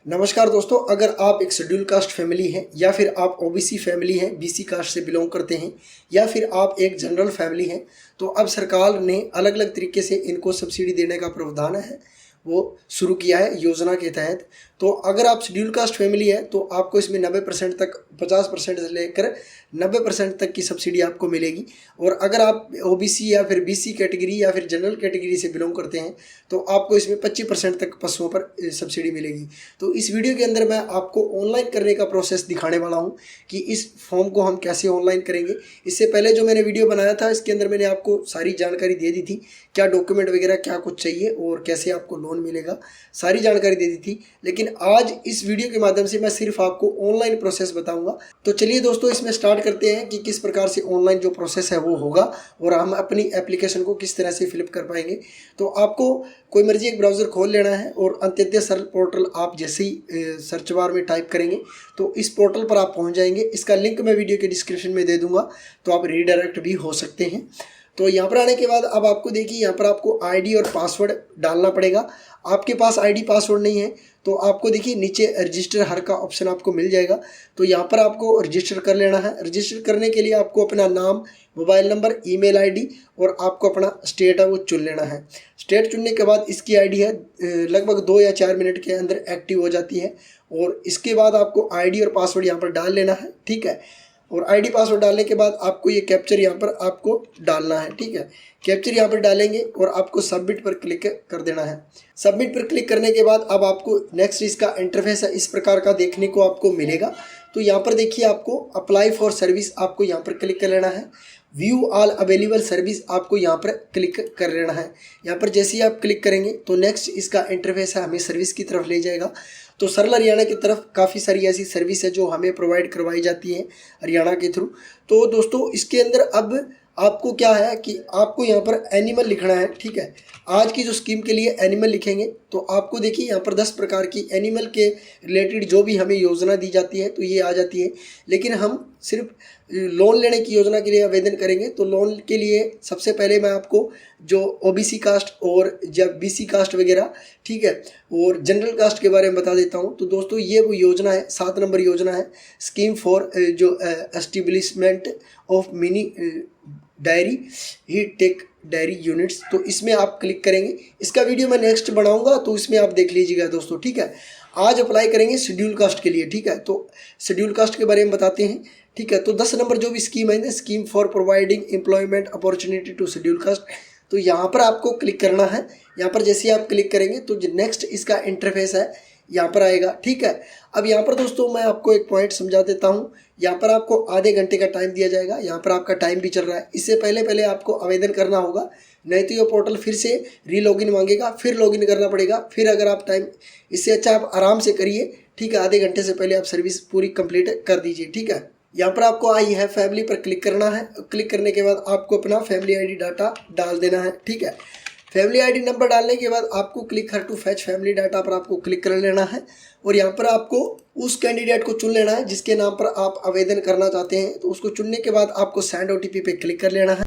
नमस्कार दोस्तों, अगर आप एक शेड्यूल कास्ट फैमिली हैं या फिर आप ओबीसी फैमिली हैं, बीसी कास्ट से बिलोंग करते हैं या फिर आप एक जनरल फैमिली हैं, तो अब सरकार ने अलग अलग तरीके से इनको सब्सिडी देने का प्रावधान है वो शुरू किया है योजना के तहत। तो अगर आप शेड्यूल कास्ट फैमिली है तो आपको इसमें 90% तक 50% से लेकर 90% तक की सब्सिडी आपको मिलेगी। और अगर आप ओबीसी या फिर बीसी कैटेगरी या फिर जनरल कैटेगरी से बिलोंग करते हैं तो आपको इसमें 25% तक पशुओं पर सब्सिडी मिलेगी। तो इस वीडियो के अंदर मैं आपको ऑनलाइन करने का प्रोसेस दिखाने वाला हूं कि इस फॉर्म को हम कैसे ऑनलाइन करेंगे। इससे पहले जो मैंने वीडियो बनाया था इसके अंदर मैंने आपको सारी जानकारी दे दी थी, क्या डॉक्यूमेंट वगैरह क्या कुछ चाहिए और कैसे आपको लोन मिलेगा, सारी जानकारी दे दी थी। लेकिन आज इस वीडियो के माध्यम से मैं सिर्फ आपको ऑनलाइन प्रोसेस बताऊंगा। तो चलिए दोस्तों, इसमें स्टार्ट करते हैं कि किस प्रकार से ऑनलाइन जो प्रोसेस है वो होगा और हम अपनी एप्लीकेशन को किस तरह से फिलअप कर पाएंगे। तो आपको कोई मर्जी एक ब्राउज़र खोल लेना है और अंत्योदय सरल पोर्टल आप जैसे ही सर्च बार में टाइप करेंगे तो इस पोर्टल पर आप पहुंच जाएंगे। इसका लिंक मैं वीडियो के डिस्क्रिप्शन में दे दूंगा, तो आप रीडायरेक्ट भी हो सकते हैं। तो यहाँ पर आने के बाद अब आपको देखिए, यहाँ पर आपको आईडी और पासवर्ड डालना पड़ेगा। आपके पास आईडी पासवर्ड नहीं है तो आपको देखिए नीचे रजिस्टर हर का ऑप्शन आपको मिल जाएगा। तो यहाँ पर आपको रजिस्टर कर लेना है। रजिस्टर करने के लिए आपको अपना नाम, मोबाइल नंबर, ईमेल आईडी और आपको अपना स्टेट है वो चुन लेना है। स्टेट चुनने के बाद इसकी आईडी है लगभग 2 या 4 मिनट के अंदर एक्टिव हो जाती है। और इसके बाद आपको आईडी और पासवर्ड यहाँ पर डाल लेना है, ठीक है। और आईडी पासवर्ड डालने के बाद आपको ये कैप्चर यहाँ पर आपको डालना है, ठीक है। कैप्चर यहाँ पर डालेंगे और आपको सबमिट पर क्लिक कर देना है। सबमिट पर क्लिक करने के बाद अब आपको नेक्स्ट इसका इंटरफेस है इस प्रकार का देखने को आपको मिलेगा। तो यहाँ पर देखिए, आपको अप्लाई फॉर सर्विस आपको यहाँ पर क्लिक कर लेना है। व्यू ऑल अवेलेबल सर्विस आपको यहाँ पर क्लिक कर लेना है। यहाँ पर जैसे ही आप क्लिक करेंगे तो नेक्स्ट इसका इंटरफेस है हमें सर्विस की तरफ ले जाएगा। तो सरल हरियाणा की तरफ काफ़ी सारी ऐसी सर्विस है जो हमें प्रोवाइड करवाई जाती है हरियाणा के थ्रू। तो दोस्तों, इसके अंदर अब आपको क्या है कि आपको यहाँ पर एनिमल लिखना है, ठीक है। आज की जो स्कीम के लिए एनिमल लिखेंगे तो आपको देखिए यहाँ पर 10 प्रकार की एनिमल के रिलेटेड जो भी हमें योजना दी जाती है तो ये आ जाती है। लेकिन हम सिर्फ लोन लेने की योजना के लिए आवेदन करेंगे तो लोन के लिए सबसे पहले मैं आपको जो ओबीसी कास्ट और जब बीसी कास्ट वगैरह, ठीक है, और जनरल कास्ट के बारे में बता देता हूँ। तो दोस्तों, ये वो योजना है, 7 नंबर योजना है, स्कीम फॉर जो establishment of mini dairy high tech dairy units. तो इसमें आप क्लिक करेंगे। इसका वीडियो मैं नेक्स्ट बनाऊंगा तो इसमें आप देख लीजिएगा दोस्तों, ठीक है। आज अप्लाई करेंगे शेड्यूल कास्ट के लिए, ठीक है। तो शेड्यूल कास्ट के बारे में बताते हैं, ठीक है। तो 10 नंबर जो भी स्कीम है, scheme for providing employment opportunity to schedule caste, तो यहाँ पर आपको क्लिक करना है। यहाँ पर जैसे ही आप क्लिक करेंगे तो जो नेक्स्ट इसका इंटरफेस है यहाँ पर आएगा, ठीक है। अब यहाँ पर दोस्तों मैं आपको एक पॉइंट समझा देता हूँ। यहाँ पर आपको आधे घंटे का टाइम दिया जाएगा। यहाँ पर आपका टाइम भी चल रहा है। इससे पहले आपको आवेदन करना होगा, नहीं तो ये पोर्टल फिर से रीलॉगिन मांगेगा, फिर लॉगिन करना पड़ेगा। फिर अगर आप टाइम, इससे अच्छा आप आराम से करिए, ठीक है। आधे घंटे से पहले आप सर्विस पूरी कंप्लीट कर दीजिए, ठीक है। यहाँ पर आपको आई है फैमिली पर क्लिक करना है। क्लिक करने के बाद आपको अपना फैमिली आईडी डाटा डाल देना है, ठीक है। फैमिली आईडी नंबर डालने के बाद आपको click here to fetch family data पर आपको क्लिक कर लेना है। और यहाँ पर आपको उस कैंडिडेट को चुन लेना है जिसके नाम पर आप आवेदन करना चाहते हैं। तो उसको चुनने के बाद आपको सेंड ओटीपी पे क्लिक कर लेना है।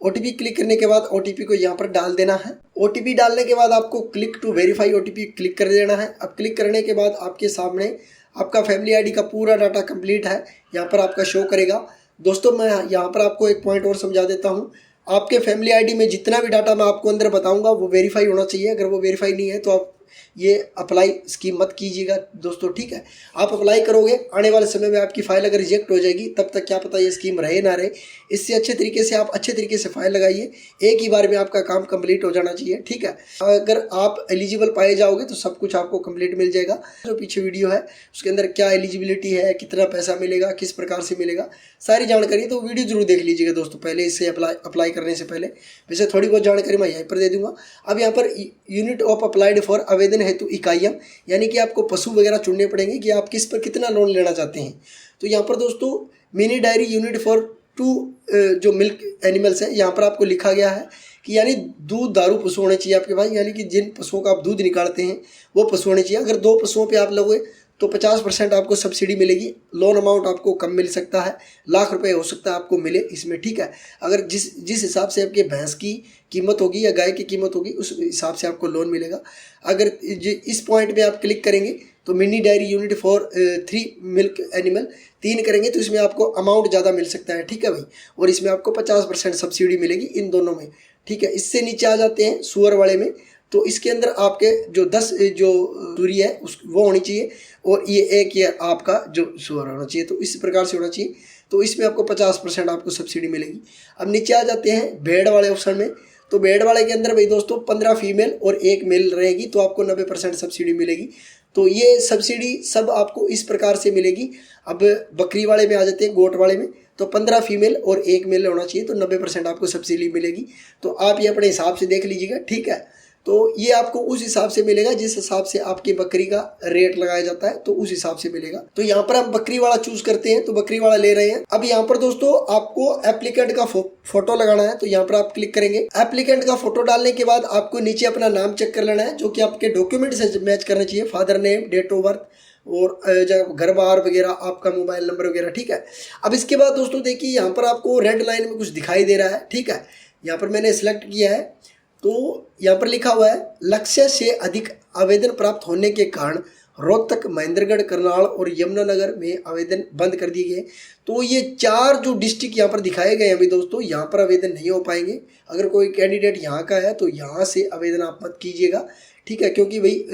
ओटीपी क्लिक करने के बाद ओटीपी को यहाँ पर डाल देना है। ओटीपी डालने के बाद आपको click to verify OTP click कर देना है। अब क्लिक करने के बाद आपके सामने आपका फैमिली आईडी का पूरा डाटा कंप्लीट है, यहाँ पर आपका शो करेगा। दोस्तों, मैं यहाँ पर आपको एक पॉइंट और समझा देता हूँ। आपके फैमिली आईडी में जितना भी डाटा मैं आपको अंदर बताऊंगा वो वेरीफाई होना चाहिए। अगर वो वेरीफाई नहीं है तो आप ये अप्लाई स्कीम मत कीजिएगा दोस्तों, ठीक है। आप अप्लाई करोगे, आने वाले समय में आपकी फ़ाइल अगर रिजेक्ट हो जाएगी तब तक क्या पता ये स्कीम रहे ना रहे। इससे अच्छे तरीके से आप अच्छे तरीके से फाइल लगाइए, एक ही बार में आपका काम कंप्लीट हो जाना चाहिए, ठीक है। अगर आप एलिजिबल पाए जाओगे तो सब कुछ आपको कंप्लीट मिल जाएगा। जो पीछे वीडियो है उसके अंदर क्या एलिजिबिलिटी है, कितना पैसा मिलेगा, किस प्रकार से मिलेगा, सारी जानकारी तो वीडियो जरूर देख लीजिएगा दोस्तों पहले, इससे अप्लाई करने से पहले। वैसे थोड़ी बहुत जानकारी मैं यहीं पर दे दूंगा। अब यहाँ per unit of applied for आवेदन हेतु इकाइयाँ, यानी कि आपको पशु वगैरह चुनने पड़ेंगे कि आप किस पर कितना लोन लेना चाहते हैं। तो यहाँ पर दोस्तों मिनी डायरी यूनिट फॉर 2 जो मिल्क एनिमल्स हैं, यहाँ पर आपको लिखा गया है कि यानी दूध दारू पशु होने चाहिए आपके पास, यानी कि जिन पशुओं का आप दूध निकालते हैं वो पशु होने चाहिए। अगर 2 पशुओं पे आप लोगे तो 50% आपको सब्सिडी मिलेगी। लोन अमाउंट आपको कम मिल सकता है, लाख रुपए हो सकता है आपको मिले इसमें, ठीक है। अगर जिस हिसाब से आपके भैंस की कीमत होगी या गाय की कीमत होगी उस हिसाब से आपको लोन मिलेगा। अगर इस पॉइंट पे आप क्लिक करेंगे तो mini diary unit for 3 milk animal 3 करेंगे तो इसमें आपको अमाउंट ज़्यादा मिल सकता है, ठीक है भाई। और इसमें आपको 50% सब्सिडी मिलेगी इन दोनों में, ठीक है। इससे नीचे आ जाते हैं सुअर वाले में, तो इसके अंदर आपके जो 10 जो दूरी है वो होनी चाहिए और ये एक ये आपका जो सुअर होना चाहिए, तो इस प्रकार से होना चाहिए। तो इसमें आपको 50% आपको सब्सिडी मिलेगी। अब नीचे आ जाते हैं भेड़ वाले ऑप्शन में, तो भेड़ वाले के अंदर भाई दोस्तों 15 फीमेल और 1 मेल रहेगी तो आपको 90% सब्सिडी मिलेगी। तो ये सब्सिडी सब आपको इस प्रकार से मिलेगी। अब बकरी वाले में आ जाते हैं, गोट वाले में, तो 15 फीमेल और 1 मेल होना चाहिए तो 90% आपको सब्सिडी मिलेगी। तो आप ये अपने हिसाब से देख लीजिएगा, ठीक है। तो ये आपको उस हिसाब से मिलेगा जिस हिसाब से आपकी बकरी का रेट लगाया जाता है, तो उस हिसाब से मिलेगा। तो यहाँ पर हम बकरी वाला चूज करते हैं तो बकरी वाला ले रहे हैं। अब यहाँ पर दोस्तों आपको एप्लीकेंट का फोटो लगाना है, तो यहाँ पर आप क्लिक करेंगे। एप्लीकेंट का फोटो डालने के बाद आपको नीचे अपना नाम चेक कर लेना है जो कि आपके डॉक्यूमेंट से मैच करना चाहिए, father name, date of birth और घर बार वगैरह, आपका मोबाइल नंबर वगैरह, ठीक है। अब इसके बाद दोस्तों देखिए यहाँ पर आपको रेड लाइन में कुछ दिखाई दे रहा है, ठीक है। यहाँ पर मैंने सिलेक्ट किया है तो यहाँ पर लिखा हुआ है लक्ष्य से अधिक आवेदन प्राप्त होने के कारण रोहतक, महेंद्रगढ़, करनाल और यमुनानगर में आवेदन बंद कर दिए गए। तो ये 4 जो डिस्ट्रिक्ट यहाँ पर दिखाए गए हैं अभी दोस्तों, यहाँ पर आवेदन नहीं हो पाएंगे। अगर कोई कैंडिडेट यहाँ का है तो यहाँ से आवेदन आप मत कीजिएगा, ठीक है, क्योंकि भाई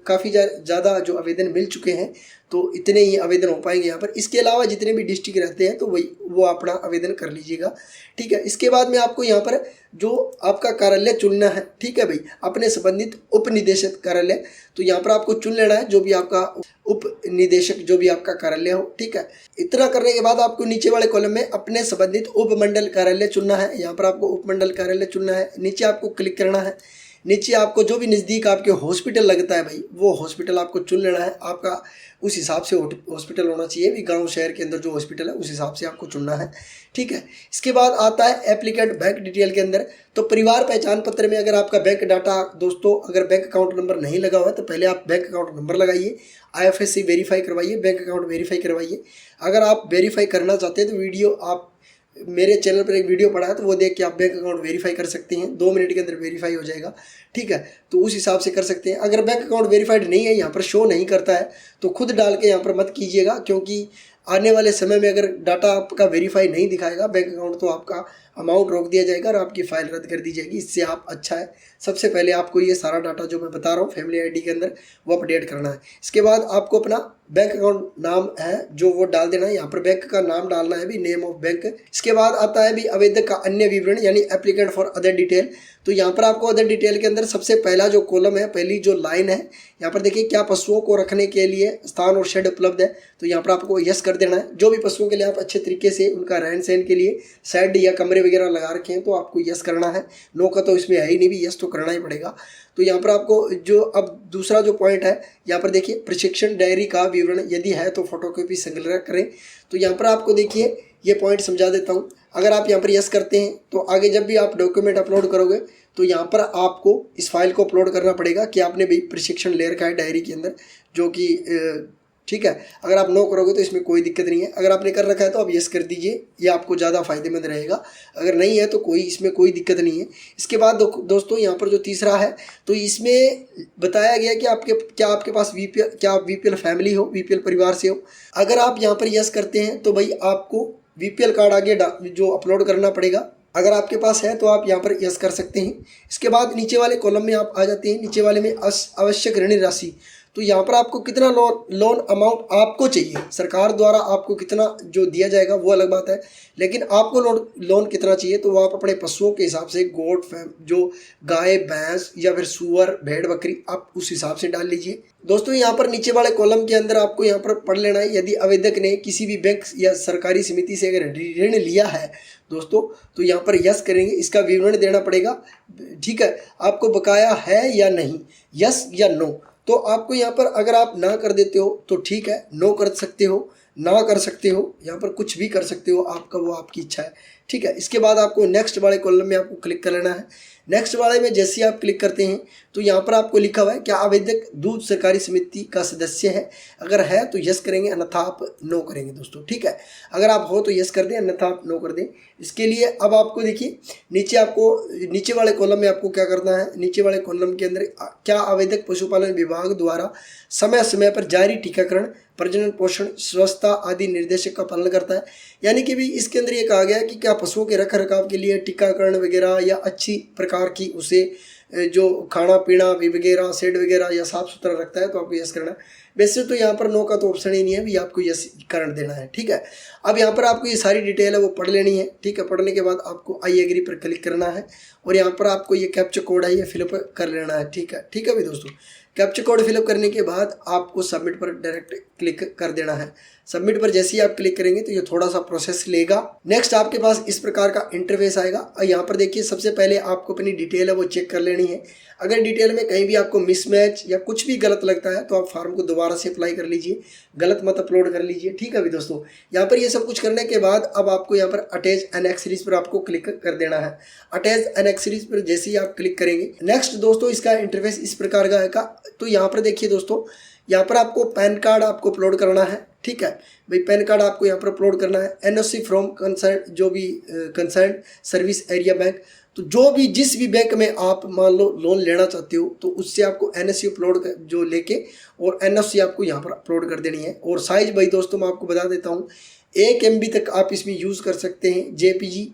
काफ़ी ज़्यादा जो आवेदन मिल चुके हैं तो इतने ही आवेदन हो पाएंगे यहाँ पर। इसके अलावा जितने भी डिस्ट्रिक्ट रहते हैं तो वही वो अपना आवेदन कर लीजिएगा, ठीक है। इसके बाद में आपको यहाँ पर जो आपका कार्यालय चुनना है, ठीक है भाई, अपने संबंधित उप निदेशक कार्यालय, तो यहाँ पर आपको चुन लेना है जो भी आपका उप निदेशक जो भी आपका कार्यालय हो, ठीक है। इतना करने के बाद आपको नीचे वाले कॉलम में अपने संबंधित उपमंडल कार्यालय चुनना है। यहाँ पर आपको उपमंडल कार्यालय चुनना है, नीचे आपको क्लिक करना है। नीचे आपको जो भी नज़दीक आपके हॉस्पिटल लगता है भाई वो हॉस्पिटल आपको चुन लेना है। आपका उस हिसाब से हॉस्पिटल होना चाहिए, भी गांव शहर के अंदर जो हॉस्पिटल है उस हिसाब से आपको चुनना है, ठीक है। इसके बाद आता है एप्लीकेंट बैंक डिटेल के अंदर, तो परिवार पहचान पत्र में अगर आपका बैंक डाटा दोस्तों अगर बैंक अकाउंट नंबर नहीं लगा हुआ है तो पहले आप बैंक अकाउंट नंबर लगाइए, IFSC वेरीफाई करवाइए, बैंक अकाउंट वेरीफाई करवाइए। अगर आप वेरीफाई करना चाहते हैं तो वीडियो आप मेरे चैनल पर एक वीडियो पड़ा है तो वो देख के आप बैंक अकाउंट वेरीफाई कर सकते हैं, 2 मिनट के अंदर वेरीफाई हो जाएगा, ठीक है। तो उस हिसाब से कर सकते हैं। अगर बैंक अकाउंट वेरीफाइड नहीं है, यहाँ पर शो नहीं करता है, तो खुद डाल के यहाँ पर मत कीजिएगा, क्योंकि आने वाले समय में अगर डाटा आपका वेरीफाई नहीं दिखाएगा बैंक अकाउंट तो आपका अमाउंट रोक दिया जाएगा और आपकी फ़ाइल रद्द कर दी जाएगी। इससे आप अच्छा है सबसे पहले आपको ये सारा डाटा जो मैं बता रहा हूँ फैमिली ID के अंदर वो अपडेट करना है। इसके बाद आपको अपना बैंक अकाउंट नाम है जो वो डाल देना है, यहाँ पर बैंक का नाम डालना है भी, नेम ऑफ बैंक। इसके बाद आता है भी आवेदक का अन्य विवरण यानी एप्लीकेंट फॉर अदर डिटेल, तो यहाँ पर आपको अदर डिटेल के अंदर सबसे पहला जो कॉलम है, पहली जो लाइन है, यहाँ पर देखिए क्या पशुओं को रखने के लिए स्थान और शेड उपलब्ध है, तो यहाँ पर आपको यस कर देना है। जो भी पशुओं के लिए आप अच्छे तरीके से उनका रहन सहन के लिए शेड या कमरे वगैरह लगा रखे हैं तो आपको यस करना है। नो का तो इसमें है ही नहीं, भी यस तो करना ही पड़ेगा। तो यहाँ पर आपको जो अब दूसरा जो पॉइंट है, यहाँ पर देखिए प्रशिक्षण डायरी का विवरण यदि है तो फोटोकॉपी संग्रह करें। तो यहाँ पर आपको देखिए ये पॉइंट समझा देता हूँ। अगर आप यहाँ पर यस करते हैं तो आगे जब भी आप डॉक्यूमेंट अपलोड करोगे तो यहाँ पर आपको इस फाइल को अपलोड करना पड़ेगा कि आपने भी प्रशिक्षण ले रखा है डायरी के अंदर, जो कि ठीक है। अगर आप नो करोगे तो इसमें कोई दिक्कत नहीं है, अगर आपने कर रखा है तो आप यस कर दीजिए, ये आपको ज़्यादा फायदेमंद रहेगा। अगर नहीं है तो इसमें कोई दिक्कत नहीं है। इसके बाद दोस्तों यहाँ पर जो तीसरा है तो इसमें बताया गया कि क्या आपके पास क्या आप VPL फैमिली हो, VPL परिवार से हो। अगर आप यहाँ पर यस करते हैं तो भाई आपको VPL कार्ड आगे जो अपलोड करना पड़ेगा, अगर आपके पास है तो आप यहाँ पर यस कर सकते हैं। इसके बाद नीचे वाले कॉलम में आप आ जाते हैं, नीचे वाले में आवश्यक ऋण राशि, तो यहाँ पर आपको कितना लोन अमाउंट आपको चाहिए, सरकार द्वारा आपको कितना जो दिया जाएगा वो अलग बात है, लेकिन आपको लोन कितना चाहिए तो वो आप अपने पशुओं के हिसाब से गोट जो गाय भैंस या फिर सुअर भेड़ बकरी आप उस हिसाब से डाल लीजिए। दोस्तों यहाँ पर नीचे वाले कॉलम के अंदर आपको यहाँ पर पढ़ लेना है, यदि आवेदक ने किसी भी बैंक या सरकारी समिति से अगर ऋण लिया है दोस्तों तो यहाँ पर यस करेंगे, इसका विवरण देना पड़ेगा, ठीक है। आपको बकाया है या नहीं, यस या नो। तो आपको यहाँ पर अगर आप ना कर देते हो तो ठीक है, नो कर सकते हो, ना कर सकते हो, यहाँ पर कुछ भी कर सकते हो, आपका वो आपकी इच्छा है, ठीक है। इसके बाद आपको नेक्स्ट वाले कॉलम में आपको क्लिक कर लेना है। नेक्स्ट वाले में जैसे आप क्लिक करते हैं तो यहाँ पर आपको लिखा हुआ है क्या आवेदक दूध सहकारी समिति का सदस्य है, अगर है तो यस करेंगे, अन्यथा आप नो करेंगे दोस्तों। ठीक है, अगर आप हो तो यस कर दें, अन्यथा आप नो कर दें। इसके लिए अब आपको देखिए नीचे वाले कॉलम में आपको क्या करना है, नीचे वाले कॉलम के अंदर क्या आवेदक पशुपालन विभाग द्वारा समय समय पर जारी टीकाकरण, प्रजनन, पोषण, स्वच्छता आदि निर्देशक का पालन करता है। यानी कि भी इसके अंदर ये कहा गया कि क्या पशुओं के रख रखाव के लिए टीकाकरण वगैरह या अच्छी प्रकार की उसे जो खाना पीना भी वगैरह शेड वगैरह या साफ़ सुथरा रखता है तो आपको यस करना है। वैसे तो यहाँ पर नो का तो ऑप्शन ही नहीं है, भी आपको यस करंट देना है। ठीक है, अब यहाँ पर आपको ये सारी डिटेल है वो पढ़ लेनी है। ठीक है, पढ़ने के बाद आपको आई एग्री पर क्लिक करना है और यहाँ पर आपको ये कैप्चा कोड है ये फिलअप कर लेना है। ठीक है भाई दोस्तों, कैप्चा कोड फिलअप करने के बाद आपको सबमिट पर डायरेक्ट क्लिक कर देना है। सबमिट पर जैसे ही आप क्लिक करेंगे तो ये थोड़ा सा प्रोसेस लेगा। नेक्स्ट आपके पास इस प्रकार का इंटरफेस आएगा और यहाँ पर देखिए सबसे पहले आपको अपनी डिटेल है वो चेक कर लेनी है। अगर डिटेल में कहीं भी आपको मिसमैच या कुछ भी गलत लगता है तो आप फॉर्म को दोबारा से अप्लाई कर लीजिए, गलत मत अपलोड कर लीजिए। ठीक है भाई दोस्तों, यहाँ पर ये सब कुछ करने के बाद अब आपको यहाँ पर अटैच एनेक्सरीज पर आपको क्लिक कर देना है। अटैच एनेक्सरीज पर जैसे ही आप क्लिक करेंगे, नेक्स्ट दोस्तों इसका इंटरफेस इस प्रकार का आएगा। तो यहाँ पर देखिए दोस्तों, यहाँ पर आपको पैन कार्ड आपको अपलोड करना है। ठीक है भाई, पैन कार्ड आपको यहाँ पर अपलोड करना है। एनओसी फ्रॉम कंसर्न जो भी कंसर्न सर्विस एरिया बैंक, तो जो भी जिस भी बैंक में आप मान लो लोन लेना चाहते हो तो उससे आपको एनओसी अपलोड जो लेके और एनओसी आपको यहाँ पर अपलोड कर देनी है। और साइज भाई दोस्तों मैं आपको बता देता हूँ, 1 MB तक आप इसमें यूज़ कर सकते हैं, JPEG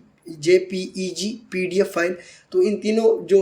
PDF फाइल। तो इन तीनों जो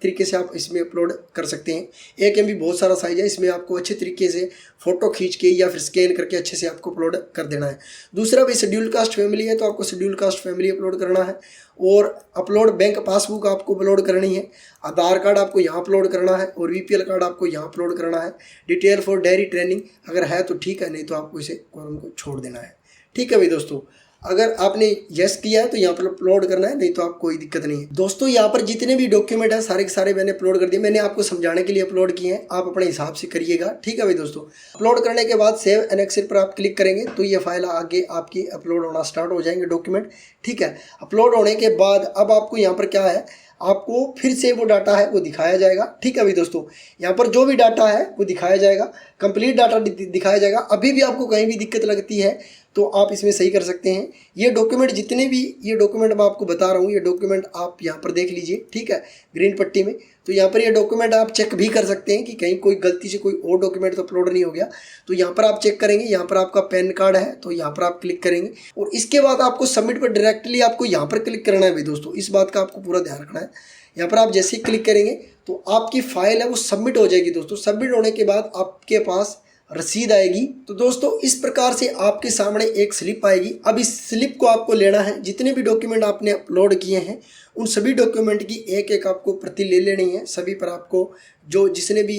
तरीके से आप इसमें अपलोड कर सकते हैं। 1 MB बहुत सारा साइज है, इसमें आपको अच्छे तरीके से फ़ोटो खींच के या फिर स्कैन करके अच्छे से आपको अपलोड कर देना है। दूसरा भाई शेड्यूल कास्ट फैमिली है तो आपको शेड्यूल कास्ट फैमिली अपलोड करना है और अपलोड बैंक पासबुक आपको अपलोड करनी है। आधार कार्ड आपको यहाँ अपलोड करना है और VPL कार्ड आपको यहाँ अपलोड करना है। डिटेल फॉर डेयरी ट्रेनिंग अगर है तो ठीक है, नहीं तो आपको इसे कॉलम को छोड़ देना है। ठीक है भाई दोस्तों, अगर आपने यस किया है तो यहाँ पर अपलोड करना है, नहीं तो आप कोई दिक्कत नहीं है। दोस्तों यहाँ पर जितने भी डॉक्यूमेंट हैं सारे के सारे मैंने अपलोड कर दिए, मैंने आपको समझाने के लिए अपलोड किए हैं, आप अपने हिसाब से करिएगा। ठीक है भाई दोस्तों, अपलोड करने के बाद सेव एनेक्सर पर आप क्लिक करेंगे तो ये फाइल आगे आपकी अपलोड होना स्टार्ट हो जाएंगे डॉक्यूमेंट। ठीक है, अपलोड होने के बाद अब आपको यहाँ पर क्या है, आपको फिर से वो डाटा है वो दिखाया जाएगा। ठीक है भाई दोस्तों, यहाँ पर जो भी डाटा है वो दिखाया जाएगा, कंप्लीट डाटा दिखाया जाएगा। अभी भी आपको कहीं भी दिक्कत लगती है तो आप इसमें सही कर सकते हैं। ये डॉक्यूमेंट जितने भी ये डॉक्यूमेंट मैं आपको बता रहा हूँ, ये डॉक्यूमेंट आप यहाँ पर देख लीजिए। ठीक है, ग्रीन पट्टी में, तो यहाँ पर ये डॉक्यूमेंट आप चेक भी कर सकते हैं कि कहीं कोई गलती से कोई और डॉक्यूमेंट तो अपलोड नहीं हो गया। तो यहाँ पर आप चेक करेंगे, यहाँ पर आपका पैन कार्ड है तो यहाँ पर आप क्लिक करेंगे और इसके बाद आपको सबमिट पर डायरेक्टली आपको यहाँ पर क्लिक करना है भाई दोस्तों। इस बात का आपको पूरा ध्यान रखना है। यहाँ पर आप जैसे ही क्लिक करेंगे तो आपकी फाइल है वो सबमिट हो जाएगी दोस्तों। सबमिट होने के बाद आपके पास रसीद आएगी। तो दोस्तों इस प्रकार से आपके सामने एक स्लिप आएगी। अब इस स्लिप को आपको लेना है, जितने भी डॉक्यूमेंट आपने अपलोड किए हैं उन सभी डॉक्यूमेंट की एक एक आपको प्रति ले लेनी है। सभी पर आपको जिसने भी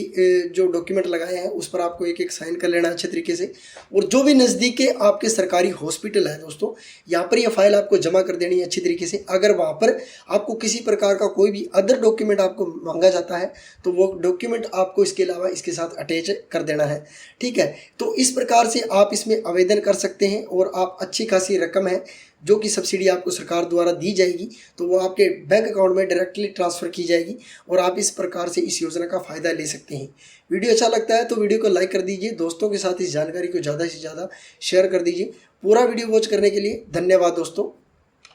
जो डॉक्यूमेंट लगाए हैं उस पर आपको एक एक साइन कर लेना है अच्छे तरीके से। और जो भी नज़दीक के आपके सरकारी हॉस्पिटल है दोस्तों, यहाँ पर यह फाइल आपको जमा कर देनी है अच्छी तरीके से। अगर वहाँ पर आपको किसी प्रकार का कोई भी अदर डॉक्यूमेंट आपको मांगा जाता है तो वो डॉक्यूमेंट आपको इसके अलावा इसके साथ अटैच कर देना है। ठीक है, तो इस प्रकार से आप इसमें आवेदन कर सकते हैं और आप अच्छी खासी रकम है जो कि सब्सिडी आपको सरकार द्वारा दी जाएगी तो वो आपके बैंक अकाउंट में डायरेक्टली ट्रांसफ़र की जाएगी और आप इस प्रकार से इस योजना का फ़ायदा ले सकते हैं। वीडियो अच्छा लगता है तो वीडियो को लाइक कर दीजिए, दोस्तों के साथ इस जानकारी को ज़्यादा से ज़्यादा शेयर कर दीजिए। पूरा वीडियो वॉच करने के लिए धन्यवाद दोस्तों।